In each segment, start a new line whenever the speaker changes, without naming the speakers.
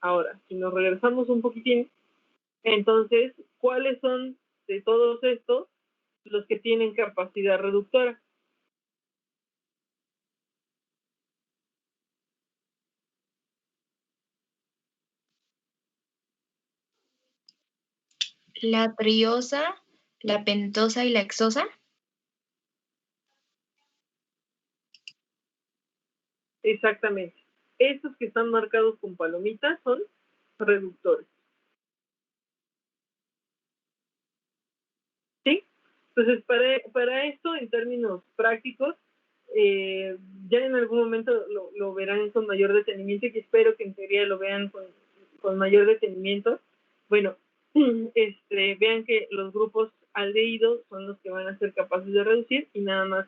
Ahora, si nos regresamos un poquitín, entonces, ¿cuáles son de todos estos los que tienen capacidad reductora?
La triosa, la pentosa y la hexosa.
Exactamente. Estos que están marcados con palomitas son reductores. ¿Sí? Entonces, para esto, en términos prácticos, ya en algún momento lo verán con mayor detenimiento, y espero que en teoría lo vean con mayor detenimiento. Bueno, vean que los grupos aldehídos son los que van a ser capaces de reducir, y nada más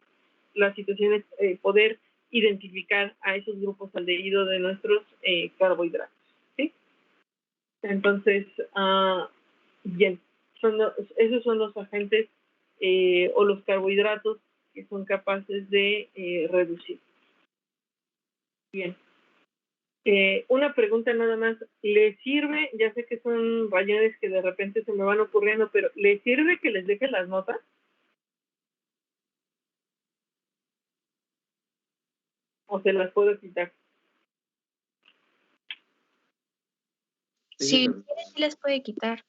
la situación es poder identificar a esos grupos aldehídos de nuestros carbohidratos. ¿Sí? Entonces, bien, esos son los agentes o los carbohidratos que son capaces de reducir. Bien. Una pregunta nada más, ¿le sirve? Ya sé que son rayones que de repente se me van ocurriendo, pero ¿le sirve que les deje las notas? ¿O se las puedo quitar?
Sí, sí las puede quitar.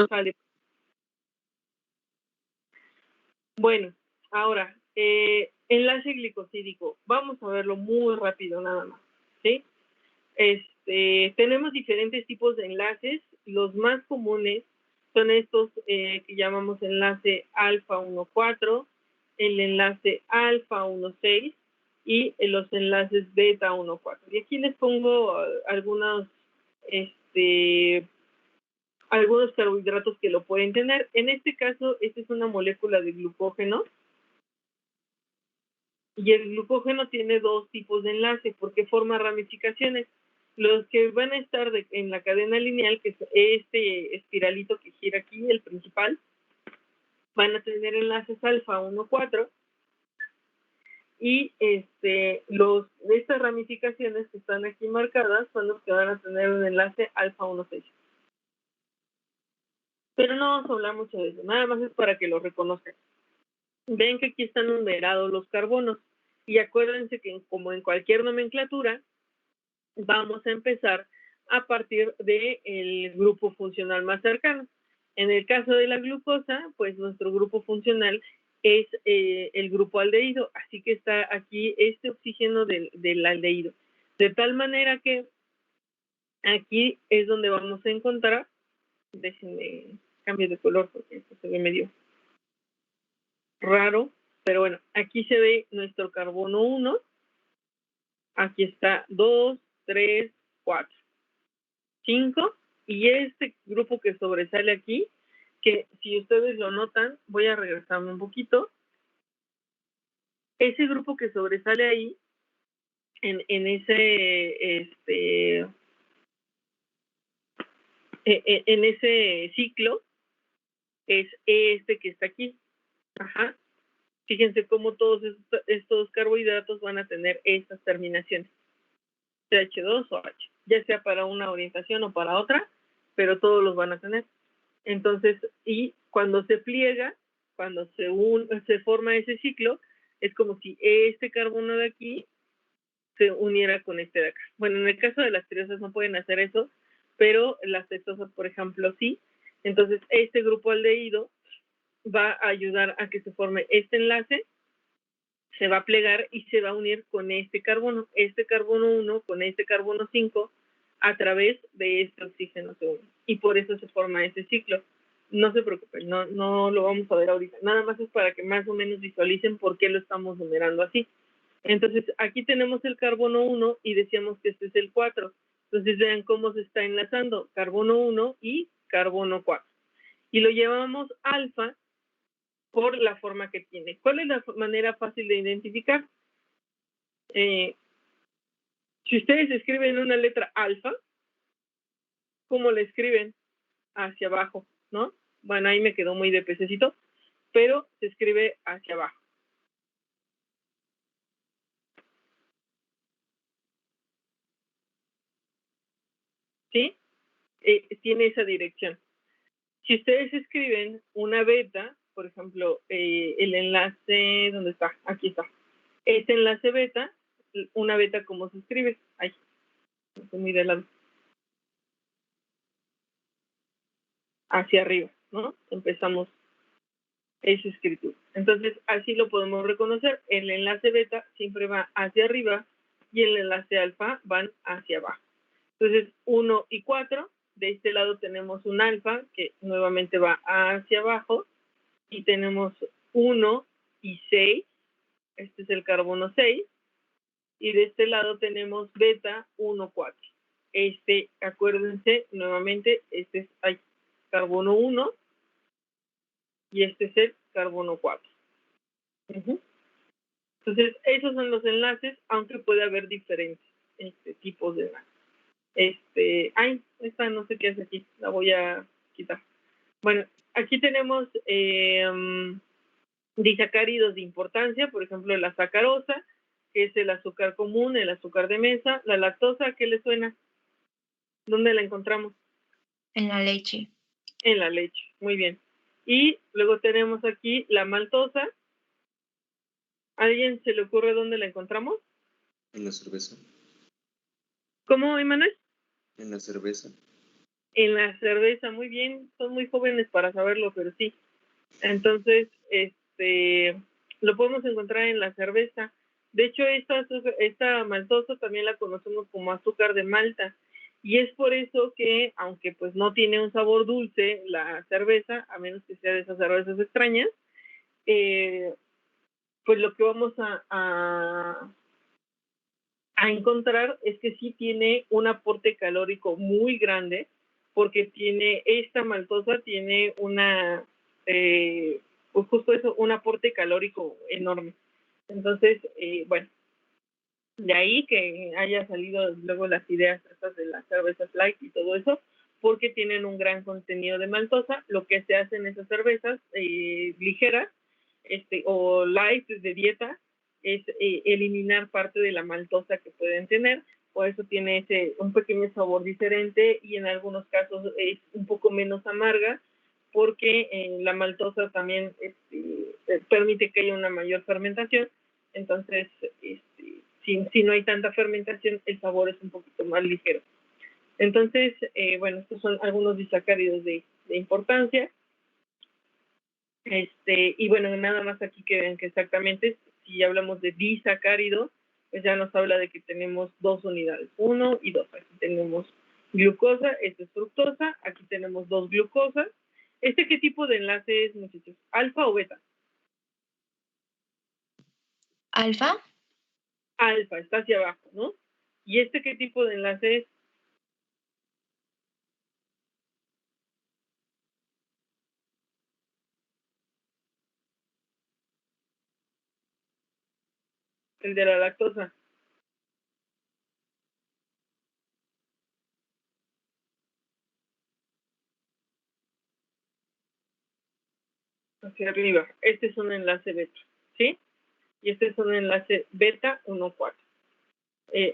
Vale. Bueno, ahora, enlace glicosídico. Vamos a verlo muy rápido nada más, ¿sí? Tenemos diferentes tipos de enlaces. Los más comunes son estos que llamamos enlace alfa 1,4, el enlace alfa 1,6 y los enlaces beta 1,4. Y aquí les pongo algunos carbohidratos que lo pueden tener. En este caso, esta es una molécula de glucógeno. Y el glucógeno tiene dos tipos de enlace porque forma ramificaciones. Los que van a estar en la cadena lineal, que es este espiralito que gira aquí, el principal, van a tener enlaces alfa 1,4, y estas ramificaciones que están aquí marcadas son los que van a tener un enlace alfa 1,6. Pero no vamos a hablar mucho de eso, nada más es para que lo reconozcan. Ven que aquí están numerados los carbonos, y acuérdense que como en cualquier nomenclatura, vamos a empezar a partir del grupo funcional más cercano. En el caso de la glucosa, pues nuestro grupo funcional es el grupo aldehído, así que está aquí este oxígeno del aldehído. De tal manera que aquí es donde vamos a encontrar, déjenme cambio de color porque esto se ve medio raro, pero bueno, aquí se ve nuestro carbono 1, aquí está 2, 3, 4. 5, y este grupo que sobresale aquí, que si ustedes lo notan, voy a regresarme un poquito, ese grupo que sobresale ahí, en ese ciclo, es este que está aquí. Ajá. Fíjense cómo todos estos carbohidratos van a tener estas terminaciones, CH2 o H, ya sea para una orientación o para otra, pero todos los van a tener. Entonces, y cuando se pliega, cuando se forma ese ciclo, es como si este carbono de aquí se uniera con este de acá. Bueno, en el caso de las triosas no pueden hacer eso, pero las hexosas, por ejemplo, sí. Entonces, este grupo aldehído va a ayudar a que se forme este enlace, se va a plegar y se va a unir con este carbono 1 con este carbono 5 a través de este oxígeno se une. Y por eso se forma ese ciclo. No se preocupen, no lo vamos a ver ahorita. Nada más es para que más o menos visualicen por qué lo estamos numerando así. Entonces, aquí tenemos el carbono 1 y decíamos que este es el 4. Entonces, vean cómo se está enlazando carbono 1 y carbono 4. Y lo llamamos alfa por la forma que tiene. ¿Cuál es la manera fácil de identificar? Si ustedes escriben una letra alfa, ¿cómo la escriben? Hacia abajo, ¿no? Bueno, ahí me quedó muy de pececito, pero se escribe hacia abajo. ¿sí? Tiene esa dirección. Si ustedes escriben una beta, por ejemplo, el enlace, ¿dónde está? Aquí está. Este enlace beta, una beta, ¿cómo se escribe? Ahí, muy de lado. Hacia arriba, ¿no? Empezamos esa escritura. Entonces, así lo podemos reconocer. El enlace beta siempre va hacia arriba y el enlace alfa van hacia abajo. Entonces, 1 y 4, de este lado tenemos un alfa que nuevamente va hacia abajo y tenemos 1 y 6, este es el carbono 6, y de este lado tenemos beta 1, 4. Este, acuérdense, nuevamente, este es el carbono 1 y este es el carbono 4. Entonces, esos son los enlaces, aunque puede haber diferentes tipos de enlaces. Esta no sé qué hace aquí, la voy a quitar. Bueno, aquí tenemos disacáridos de importancia, por ejemplo, la sacarosa, que es el azúcar común, el azúcar de mesa. La lactosa, ¿qué le suena? ¿Dónde la encontramos?
En la leche.
En la leche, muy bien. Y luego tenemos aquí la maltosa. ¿A alguien se le ocurre dónde la encontramos?
En la cerveza.
¿Cómo, Emanuel?
En la cerveza.
En la cerveza, muy bien. Son muy jóvenes para saberlo, pero sí. Entonces, lo podemos encontrar en la cerveza. De hecho, esta maltosa también la conocemos como azúcar de Malta. Y es por eso que, aunque pues no tiene un sabor dulce la cerveza, a menos que sea de esas cervezas extrañas, pues lo que vamos a encontrar es que sí tiene un aporte calórico muy grande, porque esta maltosa tiene pues justo eso, un aporte calórico enorme. Entonces, bueno, de ahí que haya salido luego las ideas estas de las cervezas light y todo eso, porque tienen un gran contenido de maltosa. Lo que se hace en esas cervezas ligeras o light de dieta es eliminar parte de la maltosa que pueden tener. Por eso tiene un pequeño sabor diferente y en algunos casos es un poco menos amarga, porque la maltosa también permite que haya una mayor fermentación. Entonces, si no hay tanta fermentación, el sabor es un poquito más ligero. Entonces, bueno, estos son algunos disacáridos de importancia. Y bueno, nada más aquí que vean que exactamente, si hablamos de disacárido, pues ya nos habla de que tenemos dos unidades, 1 y 2. Aquí tenemos glucosa, esta es fructosa, aquí tenemos 2 glucosas. ¿Qué tipo de enlace es, muchachos? ¿Alfa o beta?
¿Alfa?
Alfa, está hacia abajo, ¿no? ¿Y qué tipo de enlace es? El de la lactosa. Hacia arriba. Este es un enlace beta, ¿sí? Y este es un enlace beta 1,4.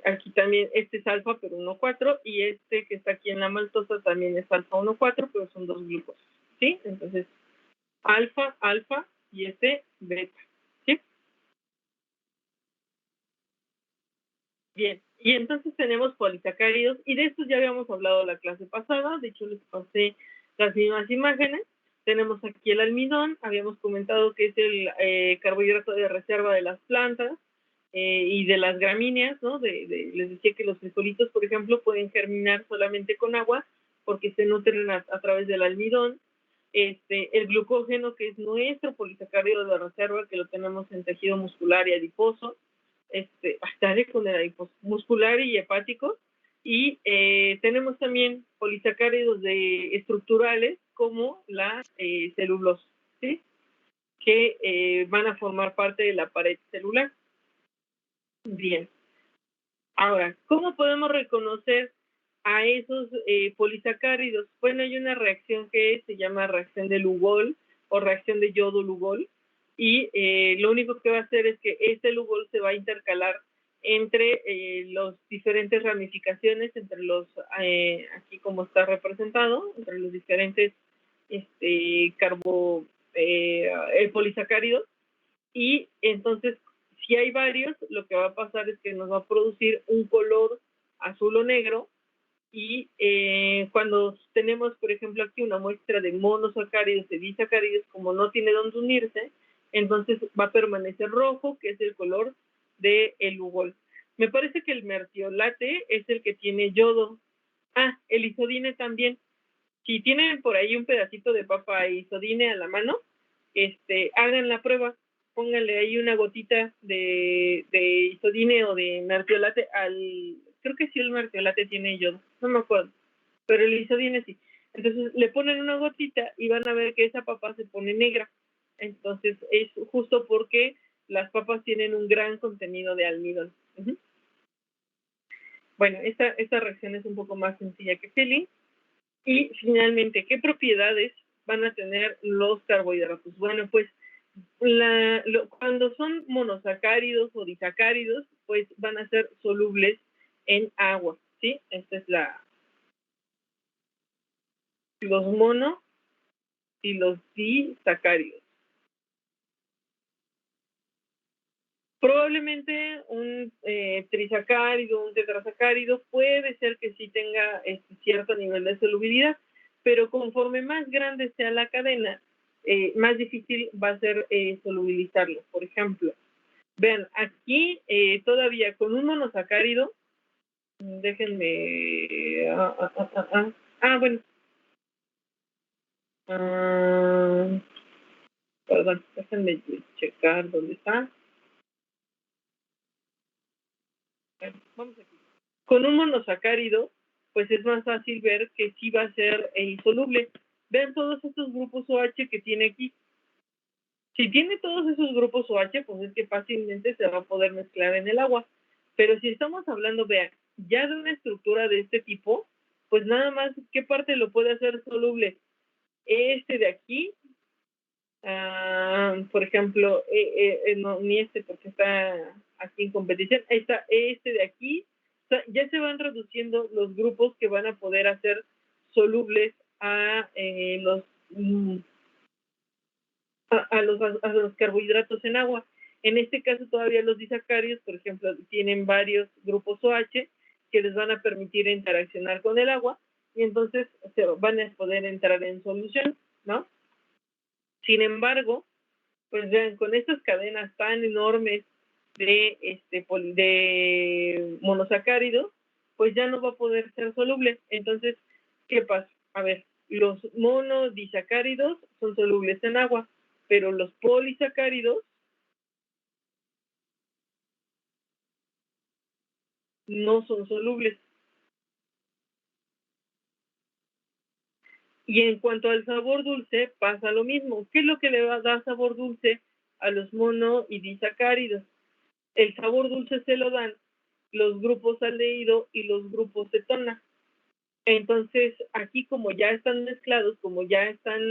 Aquí también este es alfa, pero 1,4, y este que está aquí en la maltosa también es alfa 1,4, pero son 2 glucosas, ¿sí? Entonces, alfa, alfa y beta, ¿sí? Bien, y entonces tenemos polisacáridos, y de estos ya habíamos hablado la clase pasada. De hecho les pasé las mismas imágenes. Tenemos aquí el almidón, habíamos comentado que es el carbohidrato de reserva de las plantas y de las gramíneas, ¿no? Les decía que los frijolitos, por ejemplo, pueden germinar solamente con agua porque se nutren a través del almidón. El glucógeno, que es nuestro polisacárido de reserva, que lo tenemos en tejido muscular y adiposo, hasta con el adiposo, muscular y hepático. Y tenemos también polisacáridos estructurales como la celulosa, ¿sí? Que van a formar parte de la pared celular. Bien. Ahora, ¿cómo podemos reconocer a esos polisacáridos? Bueno, hay una reacción que se llama reacción de Lugol o reacción de yodo-Lugol, y lo único que va a hacer es que este Lugol se va a intercalar entre las diferentes ramificaciones, entre los, aquí como está representado, entre los diferentes polisacáridos, y entonces si hay varios, lo que va a pasar es que nos va a producir un color azul o negro, y cuando tenemos, por ejemplo, aquí una muestra de monosacáridos y disacáridos, como no tiene dónde unirse, entonces va a permanecer rojo, que es el color del ugol. Me parece que el mertiolate es el que tiene yodo. Ah, el isodine también. Si tienen por ahí un pedacito de papa isodine a la mano, hagan la prueba. Pónganle ahí una gotita de isodine o de mertiolate creo que sí el mertiolate tiene yodo, no me acuerdo, pero el isodine sí. Entonces le ponen una gotita y van a ver que esa papa se pone negra. Entonces es justo porque las papas tienen un gran contenido de almidón. Bueno, esta reacción es un poco más sencilla que Feli. Y finalmente, ¿qué propiedades van a tener los carbohidratos? Bueno, pues cuando son monosacáridos o disacáridos, pues van a ser solubles en agua, ¿sí? Esta es los mono y los disacáridos. Probablemente un trisacárido, un tetrasacárido, puede ser que sí tenga cierto nivel de solubilidad, pero conforme más grande sea la cadena, más difícil va a ser solubilizarlo. Por ejemplo, vean, aquí todavía con un monosacárido, déjenme... bueno. Perdón, déjenme checar dónde está. Vamos aquí. Con un monosacárido, pues es más fácil ver que sí va a ser insoluble. Vean todos estos grupos OH que tiene aquí. Si tiene todos esos grupos OH, pues es que fácilmente se va a poder mezclar en el agua. Pero si estamos hablando, vean, ya de una estructura de este tipo, pues nada más, ¿qué parte lo puede hacer soluble? Este de aquí, por ejemplo, no, ni este porque está aquí en competición, ahí está este de aquí. O sea, ya se van reduciendo los grupos que van a poder hacer solubles a los carbohidratos en agua. En este caso todavía los disacáridos, por ejemplo, tienen varios grupos OH que les van a permitir interaccionar con el agua y entonces se van a poder entrar en solución, ¿no? Sin embargo, pues vean, con estas cadenas tan enormes de monosacáridos, pues ya no va a poder ser soluble. Entonces, ¿qué pasa? A ver, los monodisacáridos son solubles en agua, pero los polisacáridos no son solubles. Y en cuanto al sabor dulce, pasa lo mismo. ¿Qué es lo que le va a dar sabor dulce a los mono y disacáridos? El sabor dulce se lo dan los grupos aldehído y los grupos cetona. Entonces, aquí como ya están mezclados, como ya están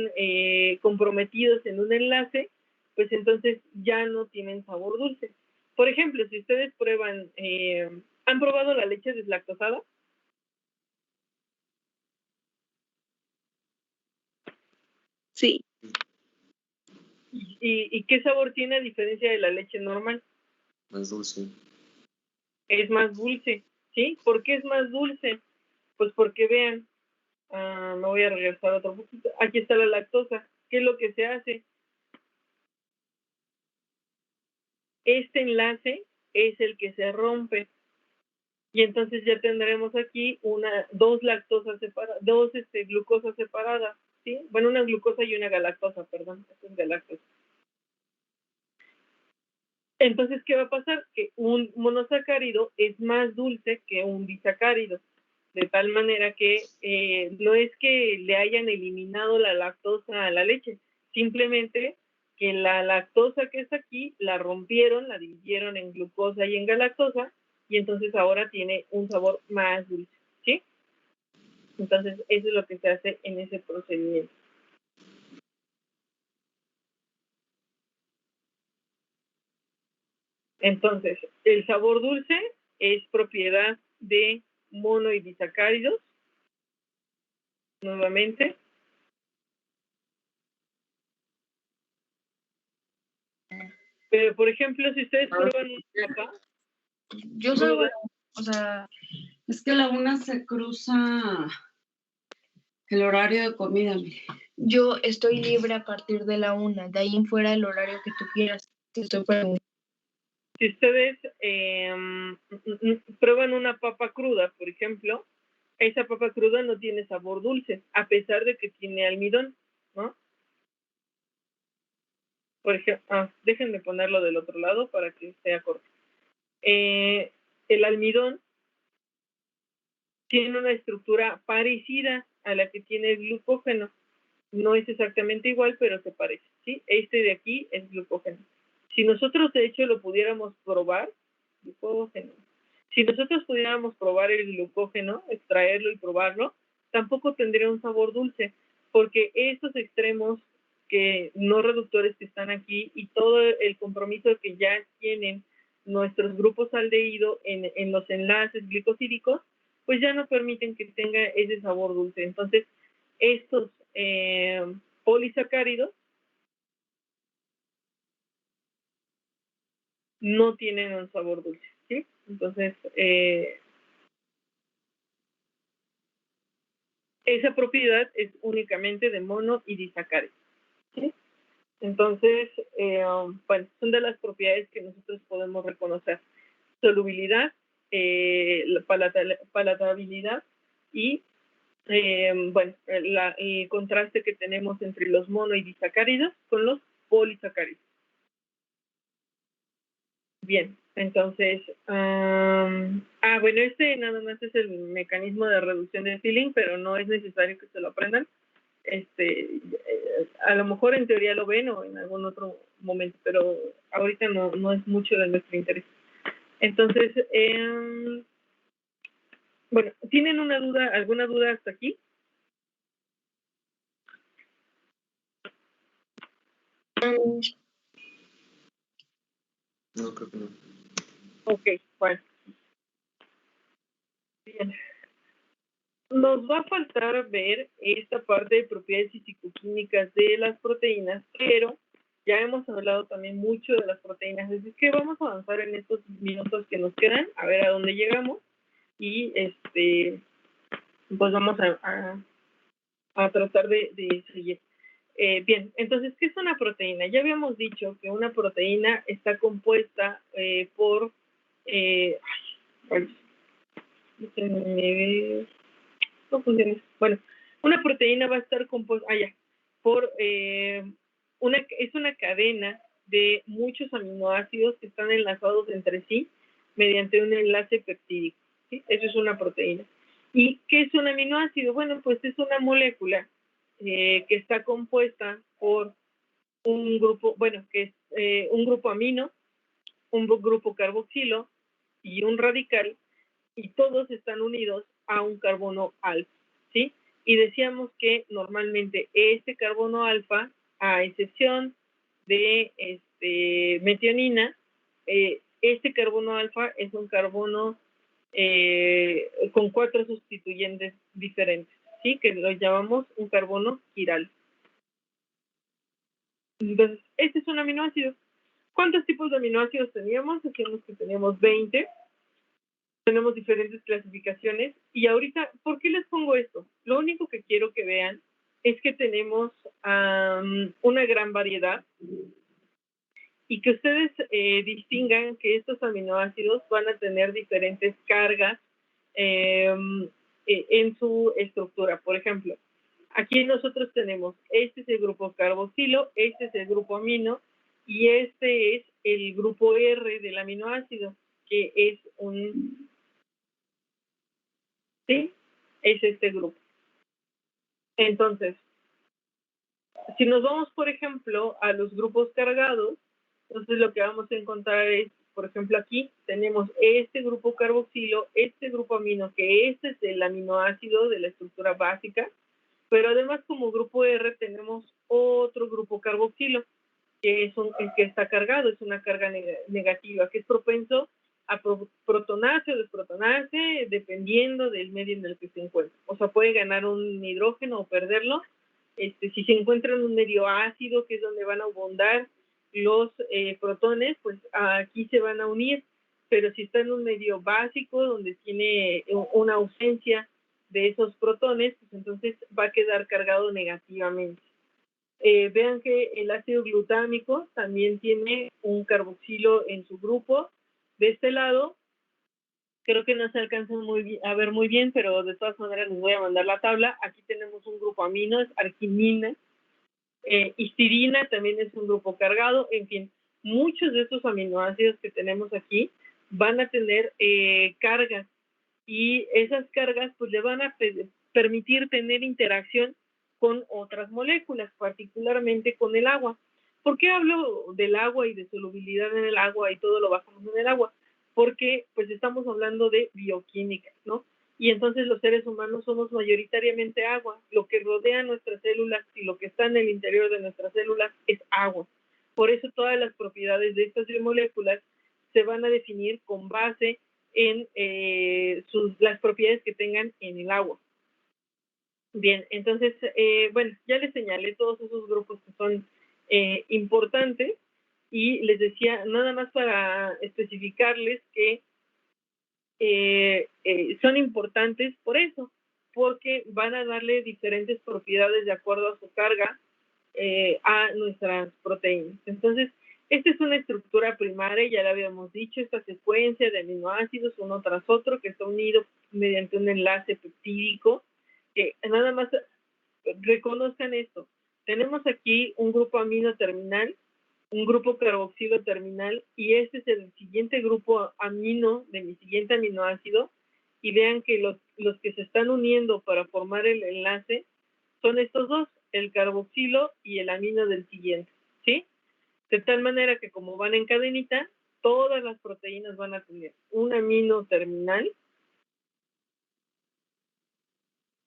comprometidos en un enlace, pues entonces ya no tienen sabor dulce. Por ejemplo, si ustedes prueban, ¿han probado la leche deslactosada?
Sí.
¿Y qué sabor tiene a diferencia de la leche normal?
Más dulce.
Es más dulce, ¿sí? ¿Por qué es más dulce? Pues porque vean, me voy a regresar otro poquito. Aquí está la lactosa. ¿Qué es lo que se hace? Este enlace es el que se rompe. Y entonces ya tendremos aquí dos lactosas separadas, dos glucosas separadas, ¿sí? Bueno, una glucosa y una galactosa, perdón, esto es galactosa. Entonces, ¿qué va a pasar? Que un monosacárido es más dulce que un disacárido, de tal manera que no es que le hayan eliminado la lactosa a la leche, simplemente que la lactosa que está aquí la rompieron, la dividieron en glucosa y en galactosa, y entonces ahora tiene un sabor más dulce, ¿sí? Entonces, eso es lo que se hace en ese procedimiento. Entonces, el sabor dulce es propiedad de mono y disacáridos. Nuevamente. Pero, por ejemplo, si ustedes prueban una papa
Yo soy
cruda,
bueno, o sea,
Es que la una se cruza el horario de comida, mire.
yo estoy libre a partir de la 1, de ahí en fuera el horario que tú quieras. Te estoy preguntando.
si ustedes prueban una papa cruda, por ejemplo, esa papa cruda no tiene sabor dulce, a pesar de que tiene almidón, ¿no? Por ejemplo, déjenme ponerlo del otro lado para que sea corto. El almidón tiene una estructura parecida a la que tiene el glucógeno. No es exactamente igual, pero se parece, ¿sí? Este de aquí es glucógeno. Si nosotros, de hecho, lo pudiéramos probar, glucógeno. Si nosotros pudiéramos probar el glucógeno, extraerlo y probarlo, tampoco tendría un sabor dulce, porque estos extremos no reductores que están aquí y todo el compromiso que ya tienen nuestros grupos aldehído en los enlaces glicosídicos, pues ya no permiten que tenga ese sabor dulce. Entonces, estos polisacáridos no tienen un sabor dulce, ¿sí? Entonces, esa propiedad es únicamente de mono y disacáridos, ¿sí? Entonces, bueno, son de las propiedades que nosotros podemos reconocer. Solubilidad, palatabilidad y, bueno, el contraste que tenemos entre los mono y disacáridos con los polisacáridos. Bien, entonces, bueno, este nada más es el mecanismo de reducción del feeling, pero no es necesario que se lo aprendan. A lo mejor en teoría lo ven o en algún otro momento, pero ahorita no es mucho de nuestro interés. Entonces, bueno, ¿tienen alguna duda hasta aquí?
No, creo que no.
Ok, bueno. Bien. Nos va a faltar ver esta parte de propiedades fisicoquímicas de las proteínas, pero ya hemos hablado también mucho de las proteínas, así que vamos a avanzar en estos minutos que nos quedan, a ver a dónde llegamos, y pues vamos a tratar de seguir. Bien, entonces, ¿qué es una proteína? Ya habíamos dicho que una proteína está compuesta por... no funciona. Bueno, una proteína va a estar compuesta por es una cadena de muchos aminoácidos que están enlazados entre sí mediante un enlace peptídico, ¿sí? Eso es una proteína. ¿Y qué es un aminoácido? Bueno, pues es una molécula que está compuesta por un grupo, bueno, que es un grupo amino, un grupo carboxilo y un radical, y todos están unidos a un carbono alfa, ¿sí? Y decíamos que normalmente este carbono alfa, a excepción de metionina, este carbono alfa es un carbono con 4 sustituyentes diferentes, ¿sí? Que lo llamamos un carbono quiral. Entonces, este es un aminoácido. ¿Cuántos tipos de aminoácidos teníamos? Decíamos que teníamos 20. Tenemos diferentes clasificaciones. Y ahorita, ¿por qué les pongo esto? Lo único que quiero que vean es que tenemos una gran variedad y que ustedes distingan que estos aminoácidos van a tener diferentes cargas en su estructura. Por ejemplo, aquí nosotros tenemos, este es el grupo carboxilo, este es el grupo amino y este es el grupo R del aminoácido, que es un... ¿Sí? Es este grupo. Entonces, si nos vamos, por ejemplo, a los grupos cargados, entonces lo que vamos a encontrar es, por ejemplo, aquí tenemos este grupo carboxilo, este grupo amino, que este es el aminoácido de la estructura básica, pero además como grupo R tenemos otro grupo carboxilo, que es el que está cargado, es una carga negativa, que es propenso a protonarse o desprotonarse dependiendo del medio en el que se encuentra. O sea, puede ganar un hidrógeno o perderlo. Si se encuentra en un medio ácido, que es donde van a abundar los protones, pues aquí se van a unir, pero si está en un medio básico, donde tiene una ausencia de esos protones, pues entonces va a quedar cargado negativamente. Vean que el ácido glutámico también tiene un carboxilo en su grupo. De este lado, creo que no se alcanza a ver muy bien, pero de todas maneras les voy a mandar la tabla. Aquí tenemos un grupo amino, es arginina. Histidina también es un grupo cargado. En fin, muchos de estos aminoácidos que tenemos aquí van a tener cargas, y esas cargas pues le van a permitir tener interacción con otras moléculas, particularmente con el agua. ¿Por qué hablo del agua y de solubilidad en el agua y todo lo bajamos en el agua? Porque pues estamos hablando de bioquímica, ¿no? Y entonces los seres humanos somos mayoritariamente agua. Lo que rodea nuestras células y lo que está en el interior de nuestras células es agua. Por eso todas las propiedades de estas biomoléculas se van a definir con base en las propiedades que tengan en el agua. Bien, entonces, bueno, ya les señalé todos esos grupos que son importantes, y les decía, nada más para especificarles que son importantes por eso, porque van a darle diferentes propiedades de acuerdo a su carga a nuestras proteínas. Entonces, esta es una estructura primaria, ya lo habíamos dicho, esta secuencia de aminoácidos uno tras otro que está unido mediante un enlace peptídico. Nada más reconozcan esto. Tenemos aquí un grupo amino terminal, un grupo carboxilo terminal, y este es el siguiente grupo amino de mi siguiente aminoácido, y vean que los que se están uniendo para formar el enlace son estos dos, el carboxilo y el amino del siguiente, ¿sí? De tal manera que como van en cadenita, todas las proteínas van a tener un amino terminal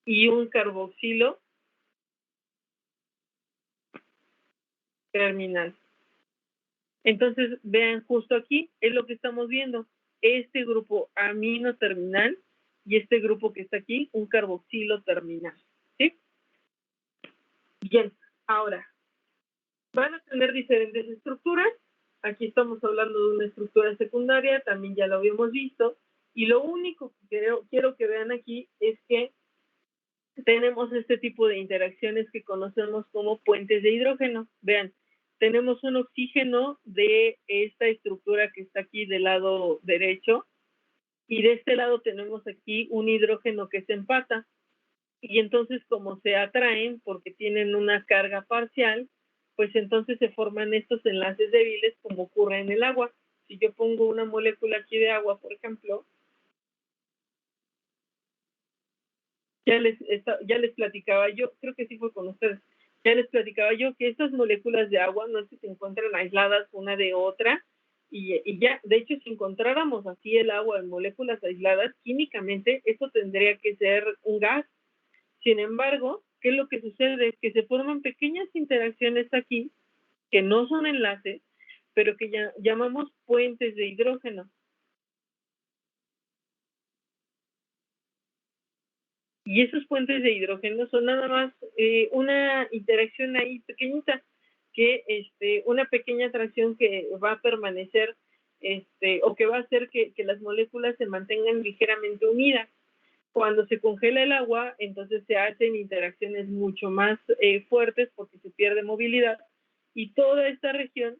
y un carboxilo terminal. Entonces, vean justo aquí, es lo que estamos viendo, este grupo amino terminal y este grupo que está aquí, un carboxilo terminal, ¿sí? Bien, ahora, van a tener diferentes estructuras. Aquí estamos hablando de una estructura secundaria, también ya lo habíamos visto, y lo único que quiero que vean aquí es que tenemos este tipo de interacciones que conocemos como puentes de hidrógeno. Vean, tenemos un oxígeno de esta estructura que está aquí del lado derecho, y de este lado tenemos aquí un hidrógeno que se empata, y entonces como se atraen porque tienen una carga parcial, pues entonces se forman estos enlaces débiles como ocurre en el agua. Si yo pongo una molécula aquí de agua, por ejemplo, ya les platicaba yo, creo que sí fue con ustedes, ya les platicaba yo que estas moléculas de agua no es que se encuentran aisladas una de otra, y ya, de hecho, si encontráramos así el agua en moléculas aisladas, químicamente eso tendría que ser un gas. Sin embargo, ¿qué es lo que sucede? Es que se forman pequeñas interacciones aquí, que no son enlaces, pero que ya llamamos puentes de hidrógeno. Y esos puentes de hidrógeno son nada más una interacción ahí pequeñita, que una pequeña atracción que va a permanecer, o que va a hacer que las moléculas se mantengan ligeramente unidas. Cuando se congela el agua, entonces se hacen interacciones mucho más fuertes porque se pierde movilidad, y toda esta región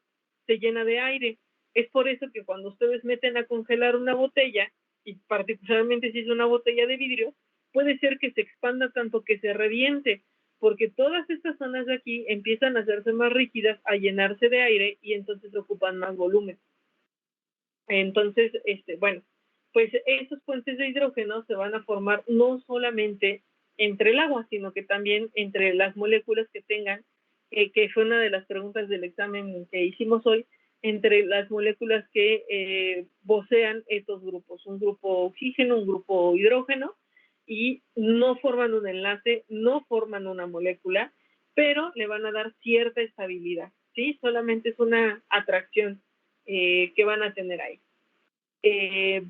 se llena de aire. Es por eso que cuando ustedes meten a congelar una botella, y particularmente si es una botella de vidrio, puede ser que se expanda tanto que se reviente, porque todas estas zonas de aquí empiezan a hacerse más rígidas, a llenarse de aire, y entonces ocupan más volumen. Entonces, bueno, pues esos puentes de hidrógeno se van a formar no solamente entre el agua, sino que también entre las moléculas que tengan, que fue una de las preguntas del examen que hicimos hoy, entre las moléculas que posean estos grupos, un grupo oxígeno, un grupo hidrógeno, y no forman un enlace, no forman una molécula, pero le van a dar cierta estabilidad. ¿sí? Solamente es una atracción que van a tener ahí.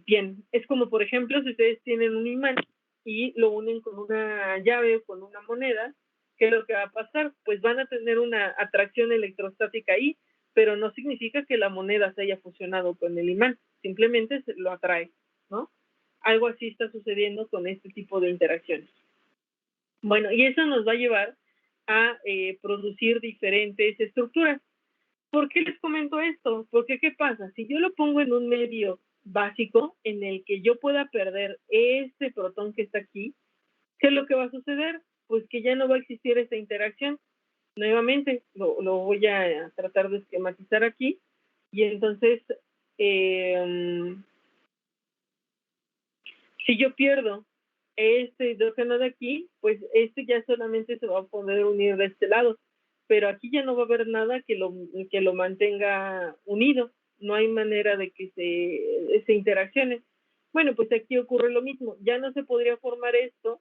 Bien, es como por ejemplo si ustedes tienen un imán y lo unen con una llave o con una moneda, ¿qué es lo que va a pasar? Pues van a tener una atracción electrostática ahí, pero no significa que la moneda se haya fusionado con el imán, simplemente se lo atrae, ¿no? Algo así está sucediendo con este tipo de interacciones. Bueno, y eso nos va a llevar a producir diferentes estructuras. ¿Por qué les comento esto? Porque ¿qué pasa? Si yo lo pongo en un medio básico en el que yo pueda perder este protón que está aquí, ¿qué es lo que va a suceder? Pues que ya no va a existir esta interacción. Nuevamente, lo voy a tratar de esquematizar aquí. Y entonces, si yo pierdo este hidrógeno de aquí, pues este ya solamente se va a poder unir de este lado. Pero aquí ya no va a haber nada que lo mantenga unido. No hay manera de que se interaccione. Bueno, pues aquí ocurre lo mismo. Ya no se podría formar esto.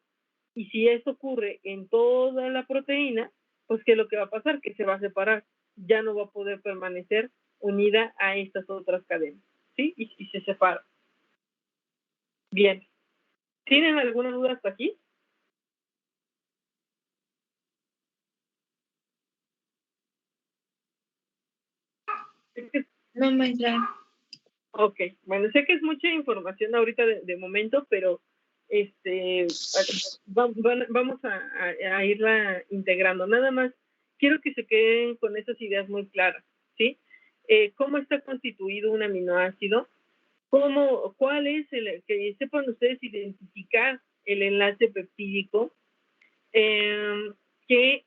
Y si esto ocurre en toda la proteína, pues ¿qué es lo que va a pasar? Que se va a separar. Ya no va a poder permanecer unida a estas otras cadenas. ¿Sí? Y se separa. Bien. ¿Tienen alguna duda hasta aquí?
No, maestra.
Ok, bueno, sé que es mucha información ahorita de momento, pero vamos a irla integrando. Nada más, quiero que se queden con esas ideas muy claras, ¿sí? ¿Cómo está constituido un aminoácido? ¿Cuál es que sepan ustedes identificar el enlace peptídico? Que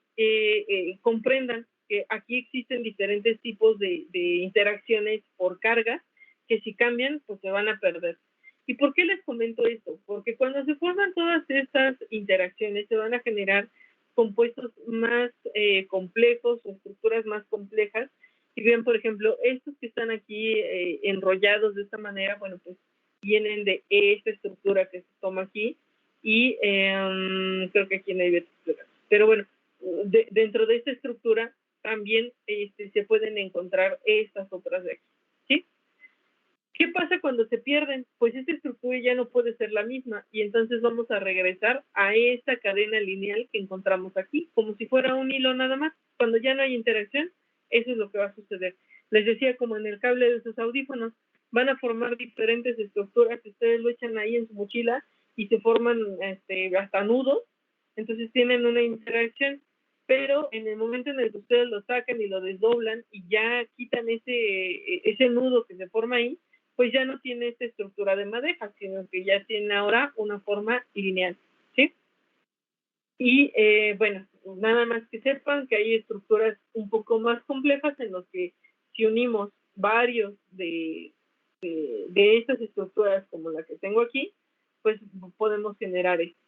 comprendan que aquí existen diferentes tipos de interacciones por cargas que si cambian, pues se van a perder. ¿Y por qué les comento esto? Porque cuando se forman todas estas interacciones, se van a generar compuestos más complejos o estructuras más complejas. Si bien, por ejemplo, estos que están aquí enrollados de esta manera, bueno, pues vienen de esta estructura que se toma aquí, y creo que aquí no hay vertebras. Pero bueno, dentro de esta estructura también se pueden encontrar estas otras de aquí, ¿sí? ¿Qué pasa cuando se pierden? Pues esta estructura ya no puede ser la misma y entonces vamos a regresar a esta cadena lineal que encontramos aquí, como si fuera un hilo nada más. Cuando ya no hay interacción, eso es lo que va a suceder. Les decía, como en el cable de sus audífonos, van a formar diferentes estructuras, ustedes lo echan ahí en su mochila y se forman hasta nudos, entonces tienen una interacción, pero en el momento en el que ustedes lo sacan y lo desdoblan y ya quitan ese nudo que se forma ahí, pues ya no tiene esta estructura de madeja, sino que ya tiene ahora una forma lineal, ¿sí? Y bueno, nada más que sepan que hay estructuras un poco más complejas en los que si unimos varios de estas estructuras como la que tengo aquí, pues podemos generar esto.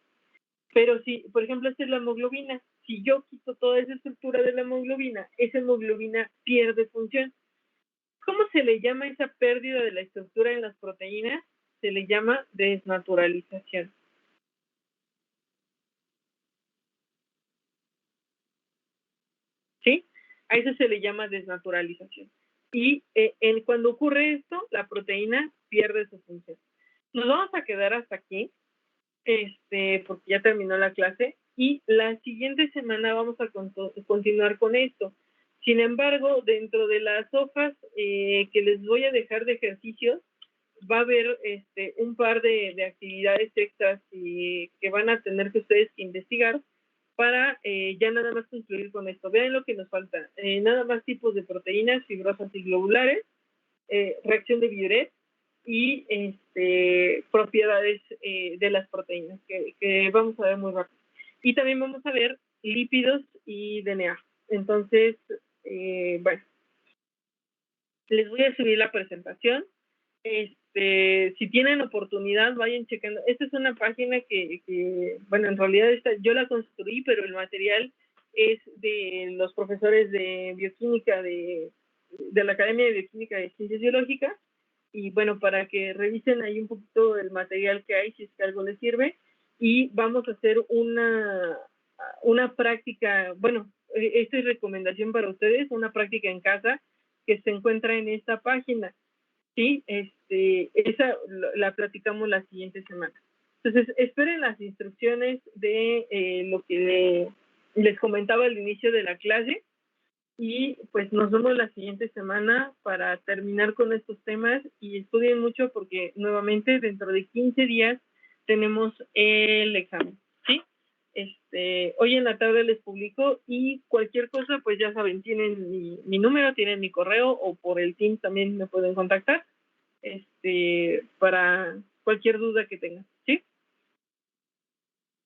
Pero si, por ejemplo, esta es la hemoglobina, si yo quito toda esa estructura de la hemoglobina, esa hemoglobina pierde función. ¿Cómo se le llama esa pérdida de la estructura en las proteínas? Se le llama desnaturalización. ¿Sí? A eso se le llama desnaturalización. Y cuando ocurre esto, la proteína pierde su función. Nos vamos a quedar hasta aquí, porque ya terminó la clase, y la siguiente semana vamos a continuar con esto. Sin embargo, dentro de las hojas que les voy a dejar de ejercicios, va a haber un par de actividades extras que van a tener que ustedes que investigar para ya nada más concluir con esto. Vean lo que nos falta. Nada más tipos de proteínas fibrosas y globulares, reacción de Biuret y propiedades de las proteínas que vamos a ver muy rápido. Y también vamos a ver lípidos y DNA. Entonces, bueno, les voy a subir la presentación. Si tienen oportunidad, vayan checando. Esta es una página que bueno, en realidad yo la construí, pero el material es de los profesores de bioquímica de la Academia de Bioquímica de Ciencias Biológicas, y bueno, para que revisen ahí un poquito el material que hay, si es que algo les sirve, y vamos a hacer una práctica, bueno, esta es recomendación para ustedes, una práctica en casa que se encuentra en esta página, ¿sí? Esa la platicamos la siguiente semana. Entonces, esperen las instrucciones de lo que les comentaba al inicio de la clase y pues nos vemos la siguiente semana para terminar con estos temas y estudien mucho porque nuevamente dentro de 15 días tenemos el examen, ¿sí? Hoy en la tarde les publico y cualquier cosa, pues ya saben, tienen mi número, tienen mi correo o por el Teams también me pueden contactar para cualquier duda que tengan.